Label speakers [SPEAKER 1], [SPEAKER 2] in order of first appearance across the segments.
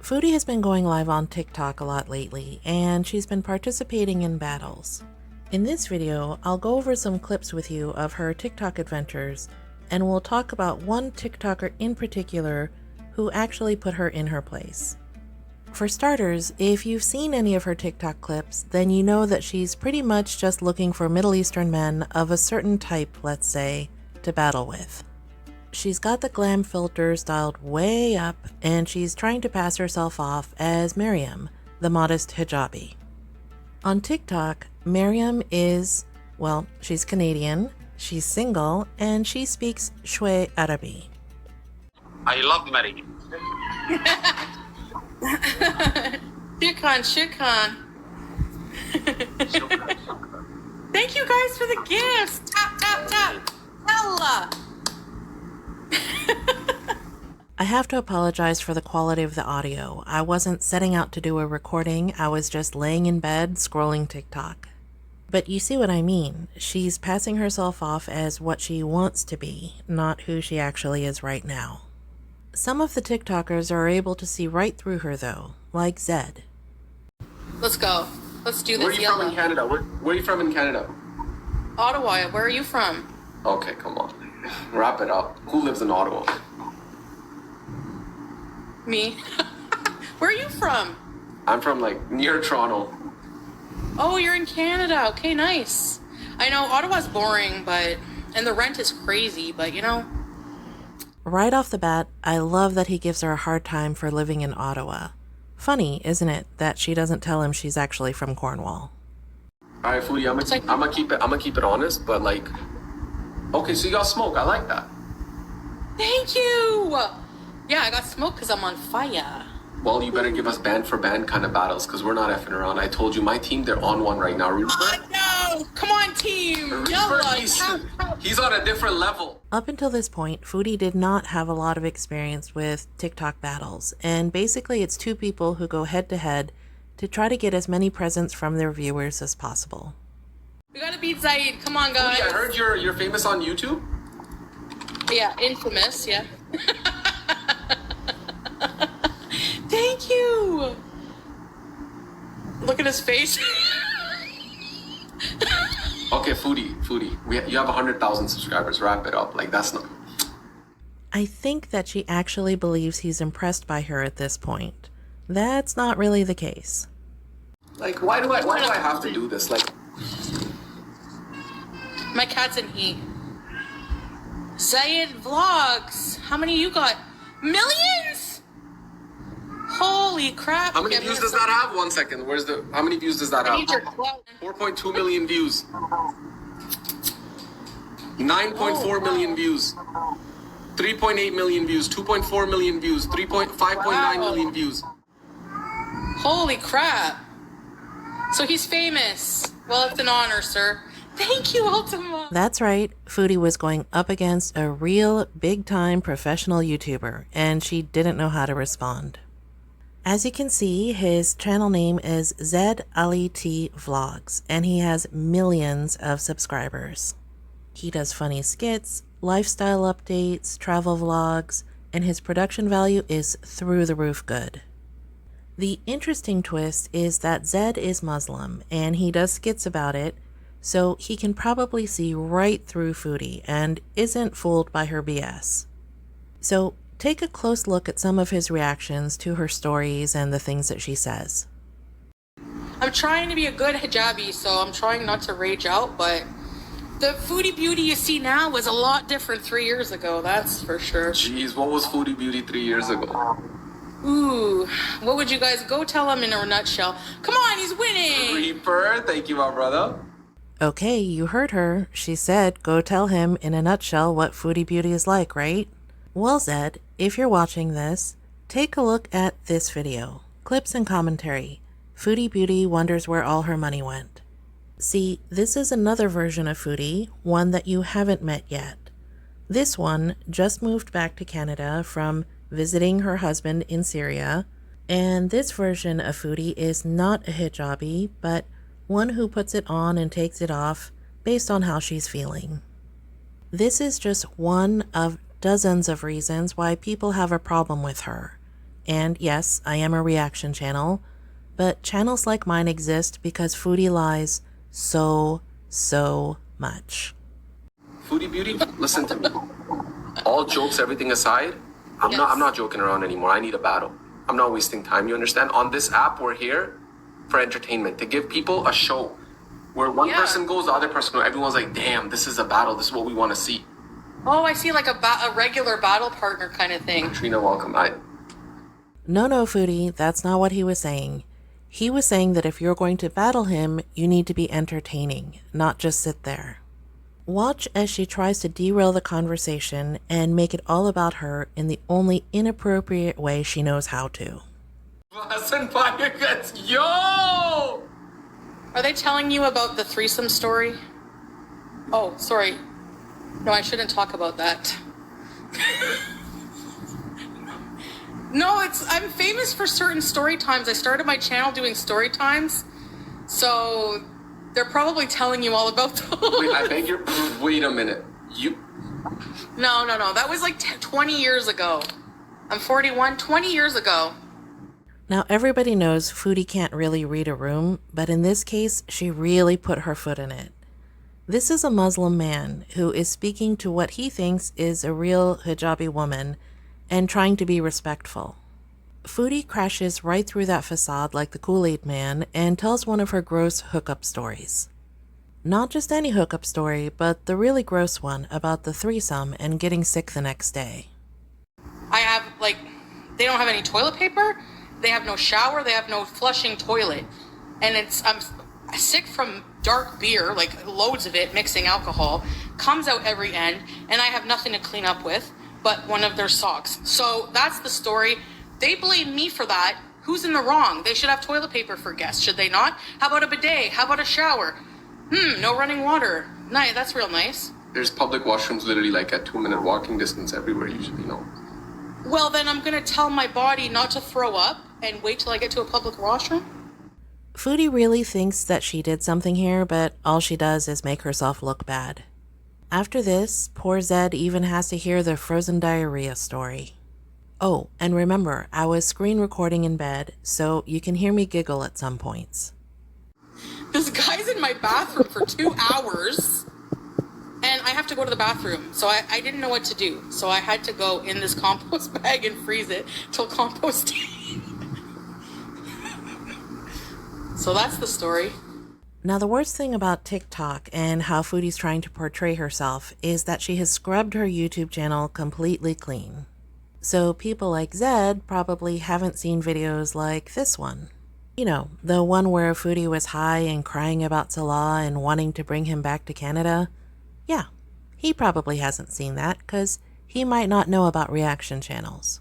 [SPEAKER 1] Foodie has been going live on TikTok a lot lately, and she's been participating in battles. In this video, I'll go over some clips with you of her TikTok adventures, and we'll talk about one TikToker in particular who actually put her in her place. For starters, if you've seen any of her TikTok clips, then you know that she's pretty much just looking for Middle Eastern men of a certain type, let's say, to battle with. She's got the glam filters dialed way up, and she's trying to pass herself off as Miriam, the modest hijabi. On TikTok, Miriam is, well, she's Canadian, she's single, and she speaks Shwe Arabi.
[SPEAKER 2] I love Mary.
[SPEAKER 3] Shukran. Thank you guys for the gifts. Tap. Hella.
[SPEAKER 1] I have to apologize for the quality of the audio. I wasn't setting out to do a recording, I was just laying in bed scrolling TikTok. But you see what I mean. She's passing herself off as what she wants to be, not who she actually is right now. Some of the TikTokers are able to see right through her though, like Zed.
[SPEAKER 3] Let's go. Let's do this.
[SPEAKER 2] Where are you from in Canada? Where are you from in Canada?
[SPEAKER 3] Ottawa. Where are you from?
[SPEAKER 2] Okay, come on. Wrap it up. Who lives in Ottawa?
[SPEAKER 3] Me. Where are you from?
[SPEAKER 2] I'm from like near Toronto.
[SPEAKER 3] Oh, you're in Canada. Okay, nice. I know Ottawa's boring, and the rent is crazy, but you know.
[SPEAKER 1] Right off the bat, I love that he gives her a hard time for living in Ottawa. Funny, isn't it, that she doesn't tell him she's actually from Cornwall.
[SPEAKER 2] All right, Foodie, I'm gonna keep it honest, but like, okay, so you got smoke. I like that.
[SPEAKER 3] Thank you. Yeah, I got smoke because I'm on fire.
[SPEAKER 2] Well, you better give us band for band kind of battles, because we're not effing around. I told you, my team, they're on one right now.
[SPEAKER 3] No! Come on, team!
[SPEAKER 2] He's on a different level.
[SPEAKER 1] Up until this point, Foodie did not have a lot of experience with TikTok battles, and basically it's two people who go head to head to try to get as many presents from their viewers as possible.
[SPEAKER 3] We gotta beat Zaid. Come on, guys.
[SPEAKER 2] Foodie, I heard you're famous on YouTube?
[SPEAKER 3] Yeah, infamous, yeah. Thank you. Look at his face.
[SPEAKER 2] Okay, Foodie, you have 100,000 subscribers. Wrap it up. Like, that's not...
[SPEAKER 1] I think that she actually believes he's impressed by her at this point. That's not really the case.
[SPEAKER 2] Like, why do I have to do this? Like...
[SPEAKER 3] My cat's in heat. ZaidAliTVlogs. How many you got? Millions? Holy crap.
[SPEAKER 2] How many views does that have? 1 second. How many views does that have?
[SPEAKER 3] I need your clout.
[SPEAKER 2] 4.2 million views. 9.4 million views. 3.8 million views. 2.4 million views. 5.9 million views.
[SPEAKER 3] Holy crap. So he's famous. Well, it's an honor, sir. Thank you, Ultima.
[SPEAKER 1] That's right, Foodie was going up against a real big-time professional YouTuber, and she didn't know how to respond. As you can see, his channel name is ZaidAliTVlogs, and he has millions of subscribers. He does funny skits, lifestyle updates, travel vlogs, and his production value is through the roof good. The interesting twist is that Zed is Muslim, and he does skits about it, so he can probably see right through Foodie and isn't fooled by her BS. So take a close look at some of his reactions to her stories and the things that she says.
[SPEAKER 3] I'm trying to be a good hijabi, so I'm trying not to rage out, but the Foodie beauty you see now was a lot different 3 years ago, that's for sure.
[SPEAKER 2] Jeez, what was Foodie beauty 3 years ago?
[SPEAKER 3] Ooh, what would you guys go tell him in a nutshell? Come on, he's winning!
[SPEAKER 2] Reaper, thank you, my brother.
[SPEAKER 1] Okay, you heard her. She said go tell him in a nutshell what Foodie beauty is like, right? Well, Zed, if you're watching this, take a look at this video. Clips and commentary. Foodie beauty wonders where all her money went. See, this is another version of Foodie, one that you haven't met yet. This one just moved back to Canada from visiting her husband in Syria, and this version of Foodie is not a hijabi, but one who puts it on and takes it off based on how she's feeling. This is just one of dozens of reasons why people have a problem with her, And yes, I am a reaction channel, but channels like mine exist because Foodie lies so much.
[SPEAKER 2] Foodie Beauty, listen to me. All jokes, everything aside, I'm not joking around anymore. I need a battle. I'm not wasting time, you understand? On this app, we're here for entertainment, to give people a show. Where one person goes, the other person goes. Everyone's like, damn, this is a battle. This is what we want to see.
[SPEAKER 3] Oh, I see, like a regular battle partner kind of thing.
[SPEAKER 2] Trina, welcome.
[SPEAKER 1] No, Foodie, that's not what he was saying. He was saying that if you're going to battle him, you need to be entertaining, not just sit there. Watch as she tries to derail the conversation and make it all about her in the only inappropriate way she knows how to.
[SPEAKER 2] Yo!
[SPEAKER 3] Are they telling you about the threesome story? Oh, sorry. No, I shouldn't talk about that. No, I'm famous for certain story times. I started my channel doing story times, so they're probably telling you all about those.
[SPEAKER 2] Wait, I beg your... Wait a minute.
[SPEAKER 3] No. That was like 20 years ago. I'm 41, 20 years ago.
[SPEAKER 1] Now, everybody knows Foodie can't really read a room, but in this case, she really put her foot in it. This is a Muslim man who is speaking to what he thinks is a real hijabi woman and trying to be respectful. Foodie crashes right through that facade like the Kool-Aid man and tells one of her gross hookup stories. Not just any hookup story, but the really gross one about the threesome and getting sick the next day.
[SPEAKER 3] I have, they don't have any toilet paper. They have no shower. They have no flushing toilet. And I'm sick from dark beer, like loads of it, mixing alcohol, comes out every end, and I have nothing to clean up with but one of their socks. So that's the story. They blame me for that. Who's in the wrong? They should have toilet paper for guests, should they not? How about a bidet? How about a shower? No running water. Nice, that's real nice.
[SPEAKER 2] There's public washrooms literally like at 2-minute walking distance everywhere usually, no?
[SPEAKER 3] Well, then I'm going to tell my body not to throw up and wait till I get to a public washroom.
[SPEAKER 1] Foodie really thinks that she did something here, but all she does is make herself look bad. After this, poor Zed even has to hear the frozen diarrhea story. Oh, and remember, I was screen recording in bed, so you can hear me giggle at some points.
[SPEAKER 3] This guy's in my bathroom for 2 hours, and I have to go to the bathroom, so I didn't know what to do. So I had to go in this compost bag and freeze it till composting. So that's the story.
[SPEAKER 1] Now, the worst thing about TikTok and how Foodie's trying to portray herself is that she has scrubbed her YouTube channel completely clean. So people like Zed probably haven't seen videos like this one. You know, the one where Foodie was high and crying about Salah and wanting to bring him back to Canada. Yeah, he probably hasn't seen that because he might not know about reaction channels.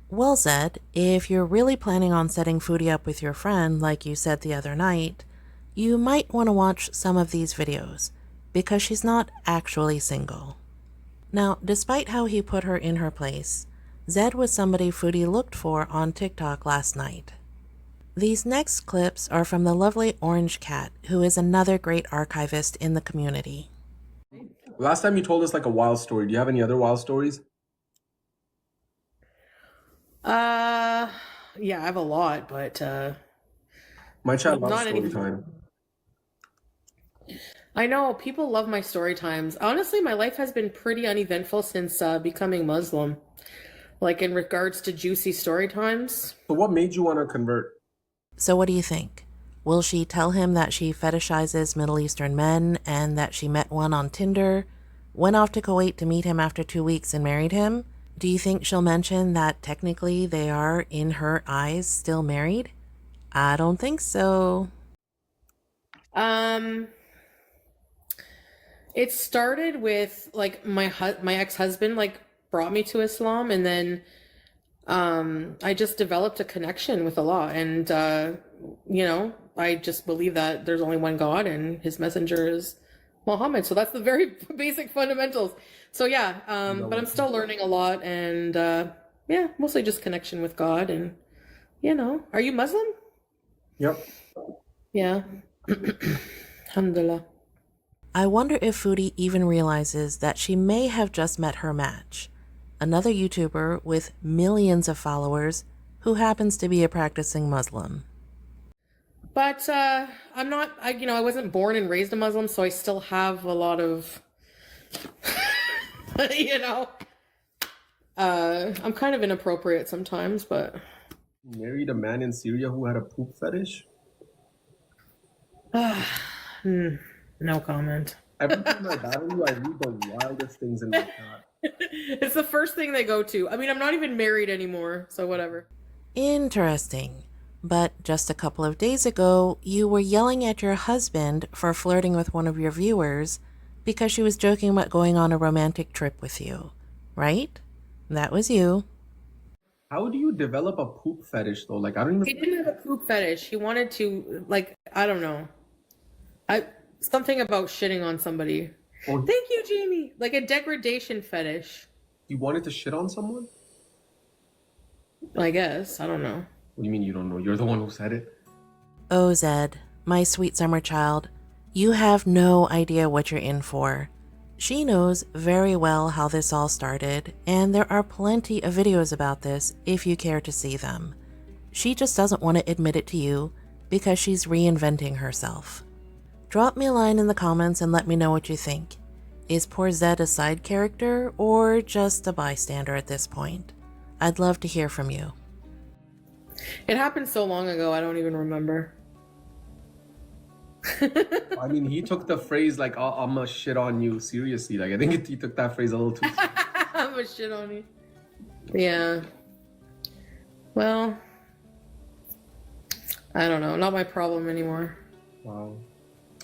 [SPEAKER 1] Well, Zed, if you're really planning on setting Foodie up with your friend like you said the other night, you might want to watch some of these videos because she's not actually single. Now, despite how he put her in her place, Zed was somebody Foodie looked for on TikTok last night. These next clips are from the lovely Orange Cat, who is another great archivist in the community.
[SPEAKER 4] Last time you told us like a wild story. Do you have any other wild stories?
[SPEAKER 5] Yeah, I have a lot, but
[SPEAKER 4] My chat loves
[SPEAKER 5] not
[SPEAKER 4] story
[SPEAKER 5] any.
[SPEAKER 4] time.
[SPEAKER 5] I know people love my story times. Honestly, my life has been pretty uneventful since becoming Muslim. Like in regards to juicy story times.
[SPEAKER 4] So what made you want to convert?
[SPEAKER 1] So what do you think? Will she tell him that she fetishizes Middle Eastern men and that she met one on Tinder, went off to Kuwait to meet him after 2 weeks and married him? Do you think she'll mention that technically they are, in her eyes, still married? I don't think so.
[SPEAKER 5] It started with like my ex-husband like brought me to Islam, and then I just developed a connection with Allah, and I just believe that there's only one God and his messenger is Muhammad. So that's the very basic fundamentals. So yeah, but I'm still learning a lot, and yeah, mostly just connection with God. And are you Muslim?
[SPEAKER 4] Yep.
[SPEAKER 5] Yeah. Alhamdulillah.
[SPEAKER 1] I wonder if Foodie even realizes that she may have just met her match. Another YouTuber with millions of followers who happens to be a practicing Muslim.
[SPEAKER 5] But I'm not, I wasn't born and raised a Muslim, so I still have a lot of, I'm kind of inappropriate sometimes, but.
[SPEAKER 4] You married a man in Syria who had a poop fetish?
[SPEAKER 5] No comment.
[SPEAKER 4] Every time I battle you, I read the wildest things in my chat.
[SPEAKER 5] It's the first thing they go to. I mean, I'm not even married anymore, so whatever.
[SPEAKER 1] Interesting. But just a couple of days ago, you were yelling at your husband for flirting with one of your viewers because she was joking about going on a romantic trip with you, right? That was you.
[SPEAKER 4] How do you develop a poop fetish though? Like, I don't even.
[SPEAKER 5] He didn't have a poop fetish. He wanted to, like, I don't know. Something about shitting on somebody.
[SPEAKER 4] Oh,
[SPEAKER 5] Thank you, Jamie. Like a degradation fetish.
[SPEAKER 4] you wanted to shit on someone?
[SPEAKER 5] I guess. I don't know.
[SPEAKER 4] What do you mean you don't know? You're the one who said it.
[SPEAKER 1] Oh, Zed, my sweet summer child, you have no idea what you're in for. She knows very well how this all started, and there are plenty of videos about this if you care to see them. She just doesn't want to admit it to you because she's reinventing herself. Drop me a line in the comments and let me know what you think. Is poor Zed a side character or just a bystander at this point? I'd love to hear from you.
[SPEAKER 5] It happened so long ago, I don't even remember.
[SPEAKER 4] I mean, he took the phrase like, oh, I'm gonna shit on you seriously. Like, I think he took that phrase a little too
[SPEAKER 5] I'm a shit on you. Yeah. Well, I don't know. Not my problem anymore.
[SPEAKER 4] Wow.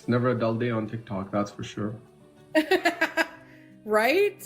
[SPEAKER 4] Never a dull day on TikTok, that's for sure.
[SPEAKER 5] Right?